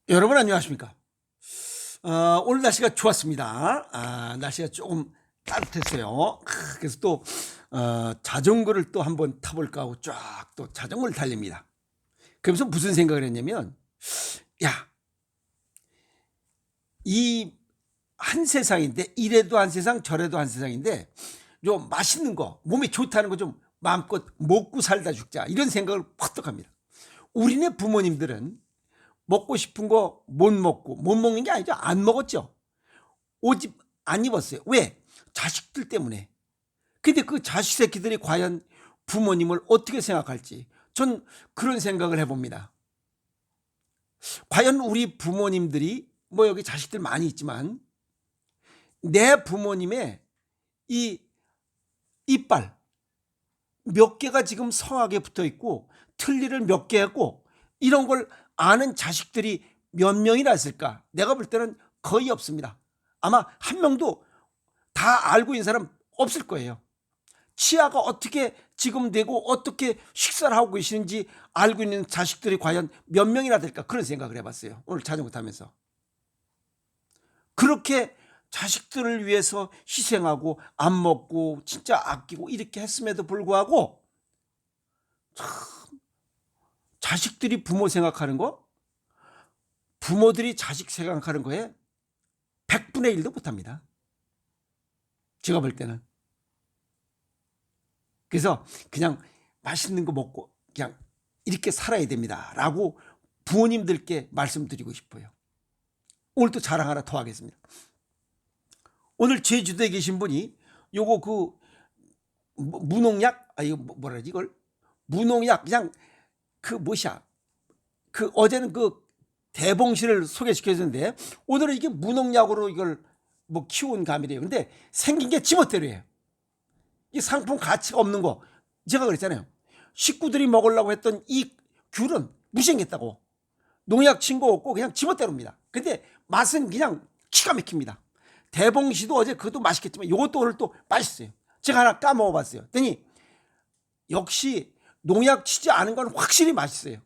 여러분 안녕하십니까? 오늘 날씨가 좋았습니다. 날씨가 조금 따뜻했어요. 그래서 또 자전거를 또 한번 타볼까 하고 쫙 또 자전거를 달립니다. 그러면서 무슨 생각을 했냐면, 야, 이 한 세상인데, 이래도 한 세상, 저래도 한 세상인데, 좀 맛있는 거, 몸에 좋다는 거 좀 마음껏 먹고 살다 죽자. 이런 생각을 퍼뜩 합니다. 우리네 부모님들은 먹고 싶은 거 못 먹고, 못 먹는 게 아니죠. 안 먹었죠. 옷 안 입었어요. 왜? 자식들 때문에. 근데 그 자식 새끼들이 과연 부모님을 어떻게 생각할지 전 그런 생각을 해봅니다. 과연 우리 부모님들이 뭐 여기 자식들 많이 있지만 내 부모님의 이 이빨 몇 개가 지금 성하게 붙어 있고 틀니를 몇 개 했고 이런 걸 아는 자식들이 몇 명이나 있을까? 내가 볼 때는 거의 없습니다. 아마 한 명도 다 알고 있는 사람 없을 거예요. 치아가 어떻게 지금 되고 어떻게 식사를 하고 계시는지 알고 있는 자식들이 과연 몇 명이나 될까? 그런 생각을 해봤어요. 오늘 자전거 타면서. 그렇게 자식들을 위해서 희생하고 안 먹고 진짜 아끼고 이렇게 했음에도 불구하고 참 자식들이 부모 생각하는 거, 부모들이 자식 생각하는 거에 100분의 1도 못합니다. 제가 볼 때는. 그래서 그냥 맛있는 거 먹고 그냥 이렇게 살아야 됩니다. 라고 부모님들께 말씀드리고 싶어요. 오늘 또 자랑 하나 더 하겠습니다. 오늘 제주도에 계신 분이 요거 무농약, 이거 뭐라 그러지 이걸? 무농약, 그냥 어제는 대봉실을 소개시켜줬는데 오늘은 이게 무농약으로 이걸 뭐 키운 감이래요. 근데 생긴 게 지멋대로예요. 이 상품 가치가 없는 거. 제가 그랬잖아요. 식구들이 먹으려고 했던 이 귤은 무시했다고. 농약 친 거 없고 그냥 지멋대로입니다. 근데 맛은 그냥 기가 막힙니다. 대봉시도 어제 그것도 맛있겠지만 이것도 오늘 또 맛있어요. 제가 하나 까먹어봤어요. 그랬더니 역시 농약 치지 않은 건 확실히 맛있어요.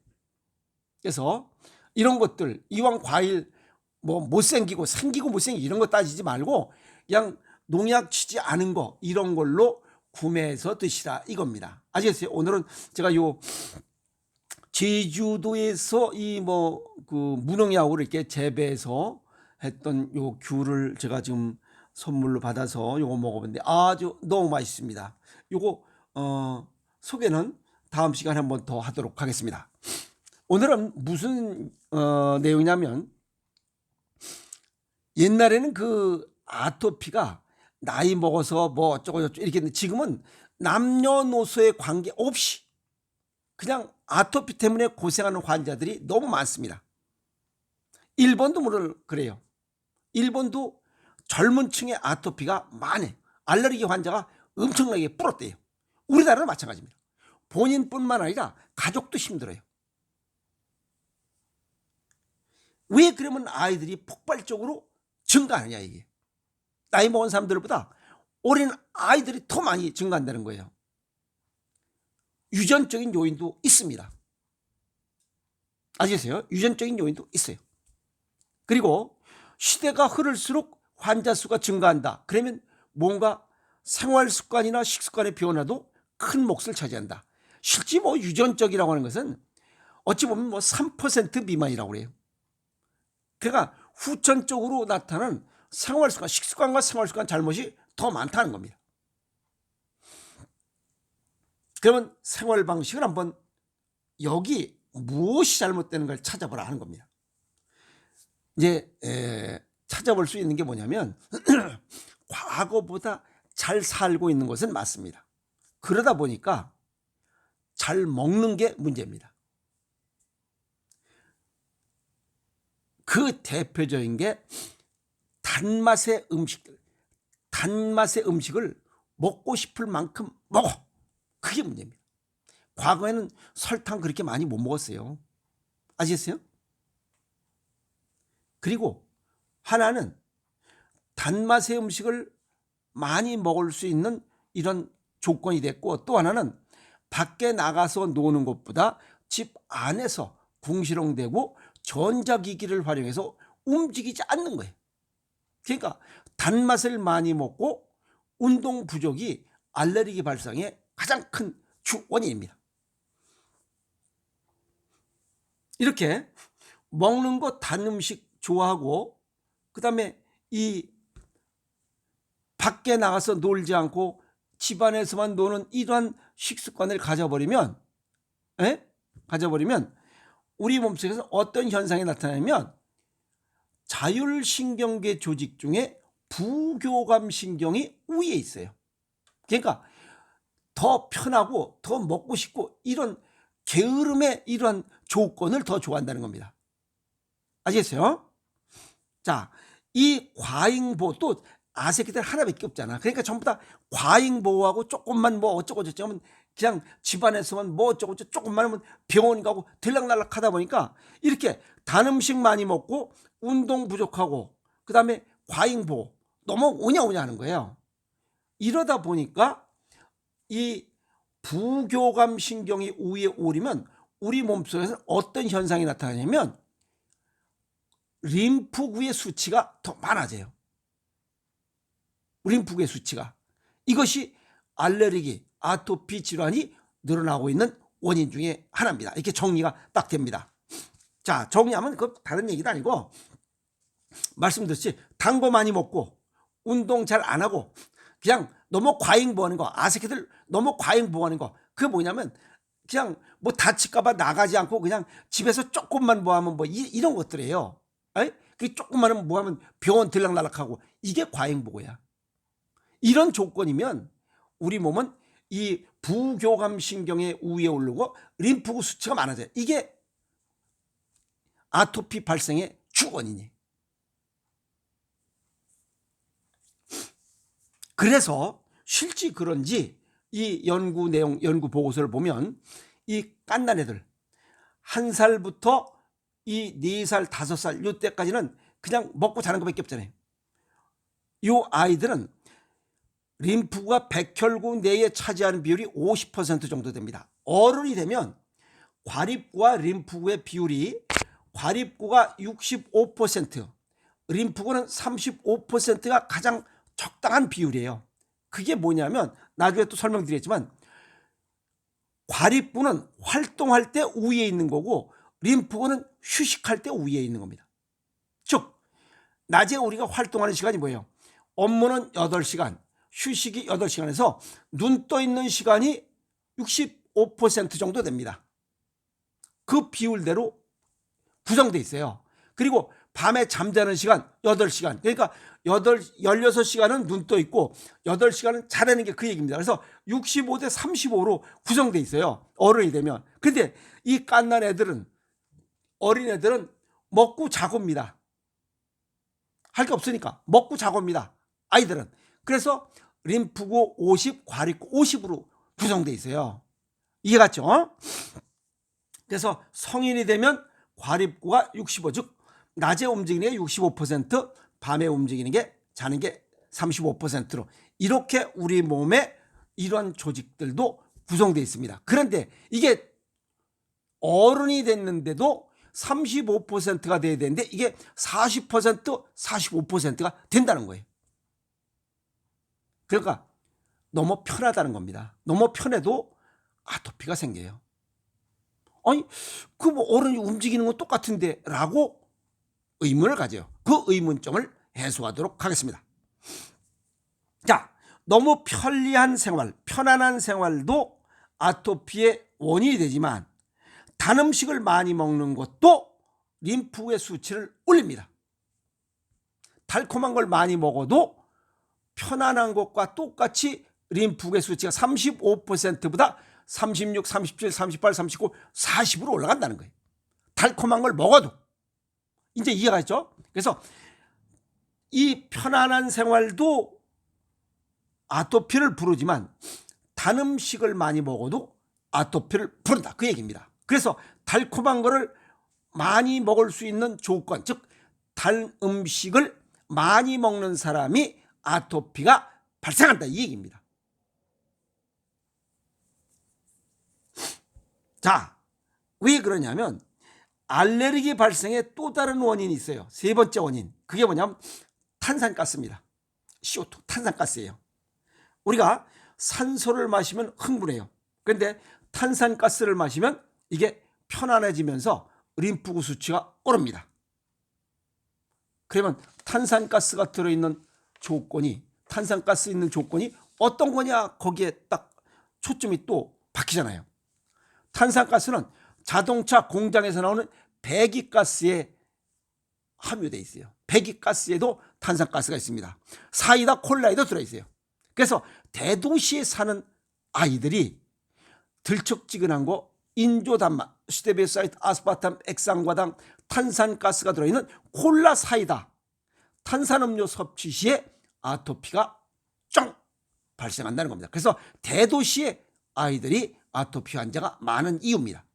그래서 이런 것들 이왕 과일 뭐 못생기고 생기고 못생기고 이런 거 따지지 말고 그냥 농약 치지 않은 거 이런 걸로 구매해서 드시라 이겁니다. 아시겠어요? 오늘은 제가 요 제주도에서 이 무농약으로 이렇게 재배해서 했던 요 귤을 제가 지금 선물로 받아서 요거 먹어봤는데 아주 너무 맛있습니다. 요거 소개는 다음 시간에 한번 더 하도록 하겠습니다. 오늘은 무슨 내용이냐면 옛날에는 아토피가 나이 먹어서 뭐 어쩌고 저쩌고 이렇게 했는데 지금은 남녀노소의 관계 없이 그냥 아토피 때문에 고생하는 환자들이 너무 많습니다. 일본도 물론 그래요. 일본도 젊은 층의 아토피가 많아요. 알레르기 환자가 엄청나게 불었대요. 우리나라는 마찬가지입니다. 본인뿐만 아니라 가족도 힘들어요. 왜 그러면 아이들이 폭발적으로 증가하느냐 이게. 나이 먹은 사람들보다 어린 아이들이 더 많이 증가한다는 거예요. 유전적인 요인도 있습니다. 아시겠어요? 유전적인 요인도 있어요. 그리고 시대가 흐를수록 환자 수가 증가한다. 그러면 뭔가 생활 습관이나 식습관의 변화도 큰 몫을 차지한다. 실제 유전적이라고 하는 것은 어찌 보면 3% 미만이라고 그래요. 그러니까 후천적으로 나타나는 생활 습관, 식습관과 생활 습관 잘못이 더 많다는 겁니다. 그러면 생활 방식을 한번 여기 무엇이 잘못되는 걸 찾아보라 하는 겁니다. 이제 찾아볼 수 있는 게 뭐냐면 과거보다 잘 살고 있는 것은 맞습니다. 그러다 보니까 잘 먹는 게 문제입니다. 그 대표적인 게 단맛의 음식을 먹고 싶을 만큼 먹어. 그게 문제입니다. 과거에는 설탕 그렇게 많이 못 먹었어요. 아시겠어요? 그리고 하나는 단맛의 음식을 많이 먹을 수 있는 이런 조건이 됐고, 또 하나는 밖에 나가서 노는 것보다 집 안에서 궁시렁대고 전자기기를 활용해서 움직이지 않는 거예요. 그러니까 단맛을 많이 먹고 운동 부족이 알레르기 발생의 가장 큰 주 원인입니다. 이렇게 먹는 거 단 음식 좋아하고 그다음에 이 밖에 나가서 놀지 않고 집안에서만 노는 이러한 식습관을 가져버리면 우리 몸속에서 어떤 현상이 나타나냐면 자율신경계 조직 중에 부교감신경이 우위에 있어요. 그러니까 더 편하고 더 먹고 싶고 이런 게으름의 이러한 조건을 더 좋아한다는 겁니다. 아시겠어요? 자, 이 과잉보호 또 아새끼들 하나밖에 없잖아. 그러니까 전부 다 과잉보호하고 조금만 뭐 어쩌고 저쩌고 하면 그냥 집안에서만 뭐 어쩌고 저쩌고 조금만 하면 병원 가고 들락날락 하다 보니까 이렇게 단 음식 많이 먹고 운동 부족하고 그다음에 과잉보호 너무 오냐오냐 하는 거예요. 이러다 보니까 이 부교감 신경이 우위에 오르면 우리 몸속에서 어떤 현상이 나타나냐면 림프구의 수치가 더 많아져요. 림프구의 수치가. 이것이 알레르기, 아토피 질환이 늘어나고 있는 원인 중에 하나입니다. 이렇게 정리가 딱 됩니다. 자, 정리하면 그 다른 얘기도 아니고 말씀드렸지 단 거 많이 먹고 운동 잘 안 하고 그냥 너무 과잉보하는 거, 아새끼들 너무 과잉보하는 거, 그게 뭐냐면 그냥 뭐 다칠까봐 나가지 않고 그냥 집에서 조금만 뭐 하면 뭐 이런 것들이에요. 그 조금만 하면 뭐 하면 병원 들락날락하고 이게 과잉보호야. 이런 조건이면 우리 몸은 이 부교감 신경의 우위에 오르고 림프구 수치가 많아져요. 이게 아토피 발생의 주 원인이에요. 그래서 실제 그런지 이 연구 내용, 연구 보고서를 보면 이 깐난 애들 1살부터 이 4살, 5살 이때까지는 그냥 먹고 자는 것밖에 없잖아요. 이 아이들은 림프구가 백혈구 내에 차지하는 비율이 50% 정도 됩니다. 어른이 되면 과립구와 림프구의 비율이 과립구가 65%, 림프구는 35%가 가장 적당한 비율이에요. 그게 뭐냐면 나중에 또 설명드리겠지만 과립구는 활동할 때 우위에 있는 거고 림프구는 휴식할 때 우위에 있는 겁니다. 즉 낮에 우리가 활동하는 시간이 뭐예요? 업무는 8시간, 휴식이 8시간에서 눈 떠 있는 시간이 65% 정도 됩니다. 그 비율대로 구성되어 있어요. 그리고 밤에 잠자는 시간 8시간. 그러니까 16시간은 눈 떠 있고 8시간은 자라는 게 그 얘기입니다. 그래서 65대 35로 구성되어 있어요. 어른이 되면. 근데 이 깐난 애들은 어린애들은 먹고 자고입니다. 할 게 없으니까 먹고 자고입니다. 아이들은. 그래서 림프구 50, 과립구 50으로 구성되어 있어요. 이해갔죠? 그래서 성인이 되면 과립구가 65, 즉 낮에 움직이는 게 65%, 밤에 움직이는 게 자는 게 35%로 이렇게 우리 몸에 이러한 조직들도 구성되어 있습니다. 그런데 이게 어른이 됐는데도 35%가 돼야 되는데 이게 40%, 45%가 된다는 거예요. 그러니까 너무 편하다는 겁니다. 너무 편해도 아토피가 생겨요. 아니, 그 뭐 어른이 움직이는 건 똑같은데 라고 의문을 가져요. 그 의문점을 해소하도록 하겠습니다. 자, 너무 편리한 생활, 편안한 생활도 아토피의 원인이 되지만 단 음식을 많이 먹는 것도 림프구의 수치를 올립니다. 달콤한 걸 많이 먹어도 편안한 것과 똑같이 림프구의 수치가 35%보다 36, 37, 38, 39, 40으로 올라간다는 거예요. 달콤한 걸 먹어도. 이제 이해가 됐죠? 그래서 이 편안한 생활도 아토피를 부르지만 단 음식을 많이 먹어도 아토피를 부른다. 그 얘기입니다. 그래서 달콤한 거를 많이 먹을 수 있는 조건, 즉 단 음식을 많이 먹는 사람이 아토피가 발생한다. 이 얘기입니다. 자, 왜 그러냐면 알레르기 발생의 또 다른 원인이 있어요. 세 번째 원인. 그게 뭐냐면 탄산가스입니다. CO2, 탄산가스예요. 우리가 산소를 마시면 흥분해요. 그런데 탄산가스를 마시면 이게 편안해지면서 림프구 수치가 오릅니다. 그러면 탄산가스가 들어있는 조건이, 탄산가스 있는 조건이 어떤 거냐, 거기에 딱 초점이 또 바뀌잖아요. 탄산가스는 자동차 공장에서 나오는 배기가스에 함유되어 있어요. 배기가스에도 탄산가스가 있습니다. 사이다 콜라에도 들어있어요. 그래서 대도시에 사는 아이들이 들쩍지근한 거, 인조단마, 스테비오사이트, 아스파탐, 액상과당, 탄산가스가 들어있는 콜라, 사이다, 탄산음료 섭취 시에 아토피가 쫑 발생한다는 겁니다. 그래서 대도시의 아이들이 아토피 환자가 많은 이유입니다.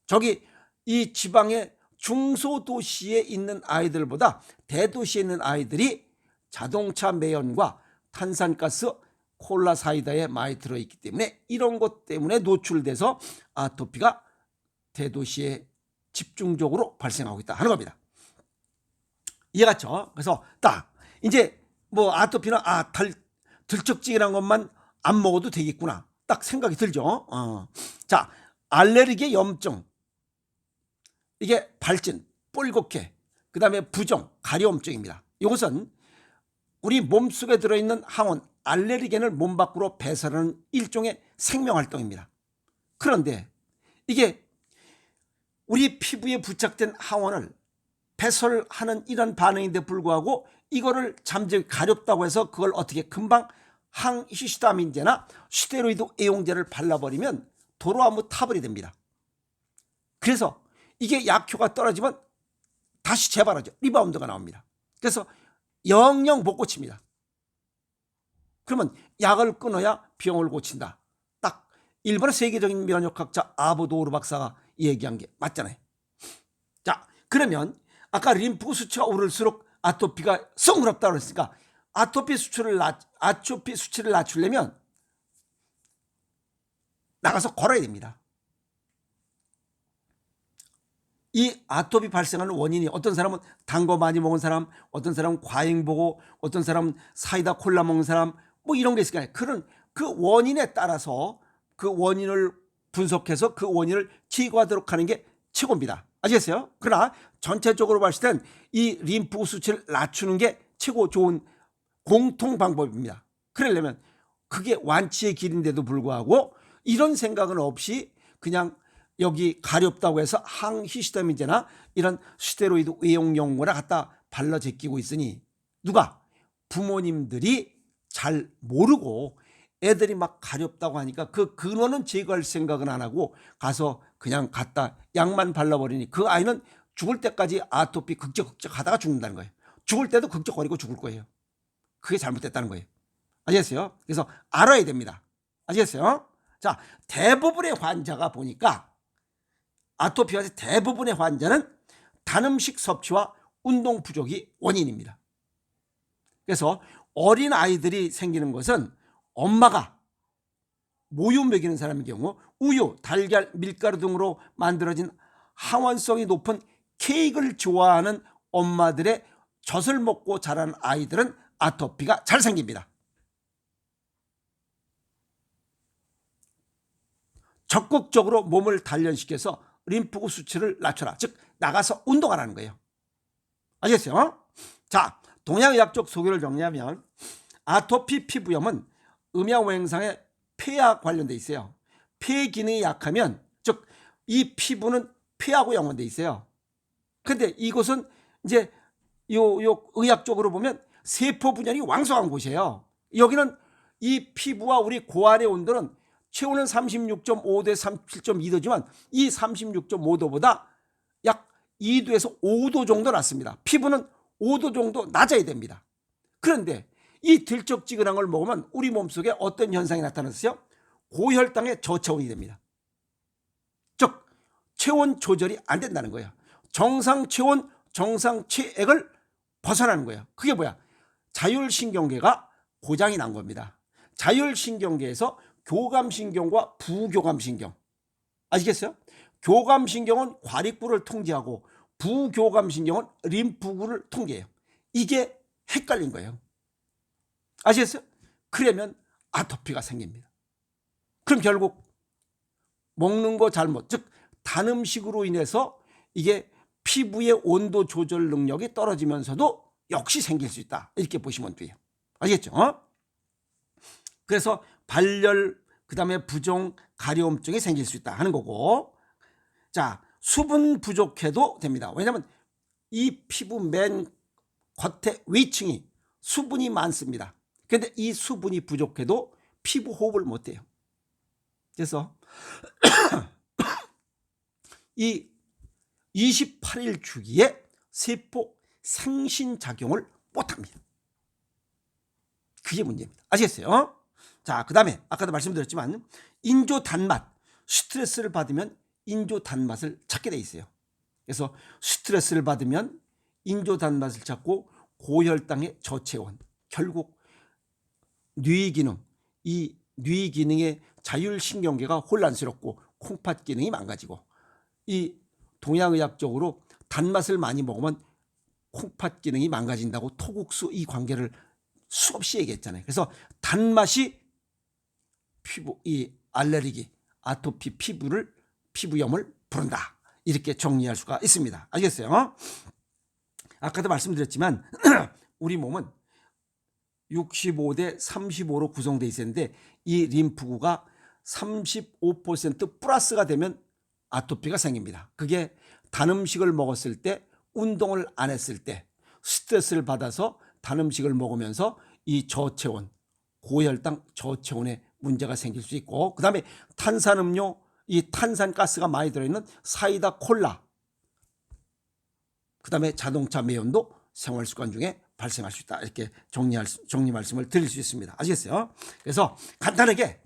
저기 이 지방의 중소도시에 있는 아이들보다 대도시에 있는 아이들이 자동차 매연과 탄산가스, 콜라, 사이다에 많이 들어있기 때문에 이런 것 때문에 노출돼서 아토피가 대도시에 집중적으로 발생하고 있다 하는 겁니다. 이해갔죠? 그래서 딱 이제 뭐 아토피는 들쩍지근한 것만 안 먹어도 되겠구나 딱 생각이 들죠. 자, 알레르기의 염증, 이게 발진, 뻘겋게, 그 다음에 부종, 가려움증입니다. 이것은 우리 몸속에 들어있는 항원, 알레르겐을 몸 밖으로 배설하는 일종의 생명활동입니다. 그런데 이게 우리 피부에 부착된 항원을 배설하는 이런 반응인데 불구하고 이거를 잠재기 가렵다고 해서 그걸 어떻게 금방 항히스타민제나 스테로이드 애용제를 발라버리면 도로아무 타벌이 됩니다. 그래서 이게 약효가 떨어지면 다시 재발하죠. 리바운드가 나옵니다. 그래서 영영 못 고칩니다. 그러면 약을 끊어야 병을 고친다. 딱 일본의 세계적인 면역학자 아보도르 박사가 얘기한 게 맞잖아요. 자, 그러면 아까 림프 수치가 오를수록 아토피가 썩그럽다고 했으니까 아토피 수치를 낮추려면 나가서 걸어야 됩니다. 이 아토피 발생하는 원인이 어떤 사람은 단 거 많이 먹은 사람, 어떤 사람은 과잉 보고, 어떤 사람은 사이다 콜라 먹는 사람, 뭐 이런 게 있을까요? 그런 그 원인에 따라서 그 원인을 분석해서 그 원인을 제거하도록 하는 게 최고입니다. 아시겠어요? 그러나 전체적으로 봤을 땐 이 림프 수치를 낮추는 게 최고 좋은 공통 방법입니다. 그러려면 그게 완치의 길인데도 불구하고 이런 생각은 없이 그냥 여기 가렵다고 해서 항히스타민제나 이런 스테로이드 외용용거나 갖다 발라 제끼고 있으니 누가? 부모님들이 잘 모르고 애들이 막 가렵다고 하니까 그 근원은 제거할 생각은 안 하고 가서 그냥 갖다 약만 발라버리니 그 아이는 죽을 때까지 아토피 극적극적 하다가 죽는다는 거예요. 죽을 때도 극적거리고 죽을 거예요. 그게 잘못됐다는 거예요. 아시겠어요? 그래서 알아야 됩니다. 아시겠어요? 자, 대부분의 환자가 보니까 아토피의 대부분의 환자는 단음식 섭취와 운동 부족이 원인입니다. 그래서 어린 아이들이 생기는 것은 엄마가 모유 먹이는 사람의 경우 우유, 달걀, 밀가루 등으로 만들어진 항원성이 높은 케이크를 좋아하는 엄마들의 젖을 먹고 자란 아이들은 아토피가 잘 생깁니다. 적극적으로 몸을 단련시켜서 림프구 수치를 낮춰라. 즉 나가서 운동하라는 거예요. 아시겠어요? 자, 동양의학적 소견을 정리하면 아토피 피부염은 음양오행상의 폐와 관련돼 있어요. 폐 기능이 약하면 즉 이 피부는 폐하고 연관돼 있어요. 근데 이곳은 이제 요 의학적으로 보면 세포 분열이 왕성한 곳이에요. 여기는 이 피부와 우리 고안의 온도는 체온은 36.5도 37.2도지만 이 36.5도보다 약 2도에서 5도 정도 낮습니다. 피부는 5도 정도 낮아야 됩니다. 그런데 이 들쩍지근한 걸 먹으면 우리 몸속에 어떤 현상이 나타났어요? 고혈당의 저체온이 됩니다. 즉 체온 조절이 안 된다는 거예요. 정상 체온, 정상 체액을 벗어나는 거예요. 그게 뭐야? 자율신경계가 고장이 난 겁니다. 자율신경계에서 교감신경과 부교감신경, 아시겠어요? 교감신경은 과립구를 통제하고 부교감신경은 림프구를 통제해요. 이게 헷갈린 거예요. 아시겠어요? 그러면 아토피가 생깁니다. 그럼 결국 먹는 거 잘못, 즉 단 음식으로 인해서 이게 피부의 온도 조절 능력이 떨어지면서도 역시 생길 수 있다. 이렇게 보시면 돼요. 아시겠죠? 그래서 발열, 그다음에 부종, 가려움증이 생길 수 있다 하는 거고, 자, 수분 부족해도 됩니다. 왜냐하면 이 피부 맨 겉에 위층이 수분이 많습니다. 그런데 이 수분이 부족해도 피부 호흡을 못해요. 그래서 이 28일 주기에 세포 생신작용을 못합니다. 그게 문제입니다. 아시겠어요? 자, 그 다음에 아까도 말씀드렸지만 인조 단맛, 스트레스를 받으면 인조 단맛을 찾게 돼 있어요. 그래서 스트레스를 받으면 인조 단맛을 찾고 고혈당의 저체온, 결국 뇌 기능, 이 뇌 기능의 자율신경계가 혼란스럽고 콩팥 기능이 망가지고, 이 동양의학적으로 단맛을 많이 먹으면 콩팥 기능이 망가진다고 토국수 이 관계를 수없이 얘기했잖아요. 그래서 단맛이 피부, 이 알레르기, 아토피 피부염을 부른다. 이렇게 정리할 수가 있습니다. 알겠어요? 아까도 말씀드렸지만 우리 몸은 65대 35로 구성되어 있었는데 이 림프구가 35% 플러스가 되면 아토피가 생깁니다. 그게 단 음식을 먹었을 때, 운동을 안 했을 때, 스트레스를 받아서 단 음식을 먹으면서 이 저체온, 고혈당, 저체온에 문제가 생길 수 있고, 그 다음에 탄산음료, 이 탄산가스가 많이 들어있는 사이다, 콜라, 그 다음에 자동차 매연도 생활습관 중에 발생할 수 있다. 이렇게 정리 말씀을 드릴 수 있습니다. 아시겠어요? 그래서 간단하게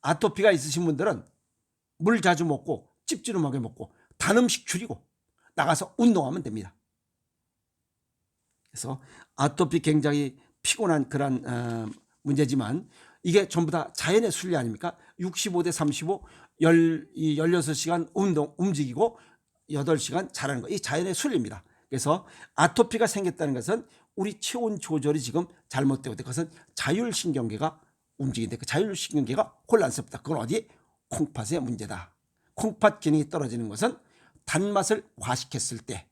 아토피가 있으신 분들은 물 자주 먹고 찝찝하게 먹고 단 음식 줄이고 나가서 운동하면 됩니다. 그래서 아토피 굉장히 피곤한 그런 문제지만 이게 전부 다 자연의 순리 아닙니까? 65대 35, 16시간 움직이고 8시간 자라는 거, 이 자연의 순리입니다. 그래서 아토피가 생겼다는 것은 우리 체온 조절이 지금 잘못되고, 그것은 자율신경계가 움직이는데 그 자율신경계가 혼란스럽다. 그건 어디? 콩팥의 문제다. 콩팥 기능이 떨어지는 것은 단맛을 과식했을 때,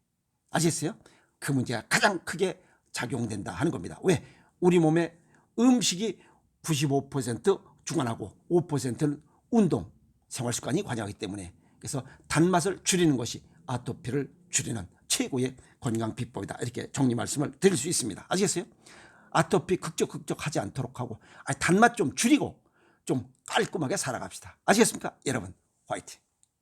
아시겠어요? 그 문제가 가장 크게 작용된다 하는 겁니다. 왜? 우리 몸에 음식이 95% 중환하고 5%는 운동, 생활습관이 관여하기 때문에, 그래서 단맛을 줄이는 것이 아토피를 줄이는 최고의 건강 비법이다. 이렇게 정리 말씀을 드릴 수 있습니다. 아시겠어요? 아토피 극적하지 않도록 하고 단맛 좀 줄이고 좀 깔끔하게 살아갑시다. 아시겠습니까? 여러분 화이팅!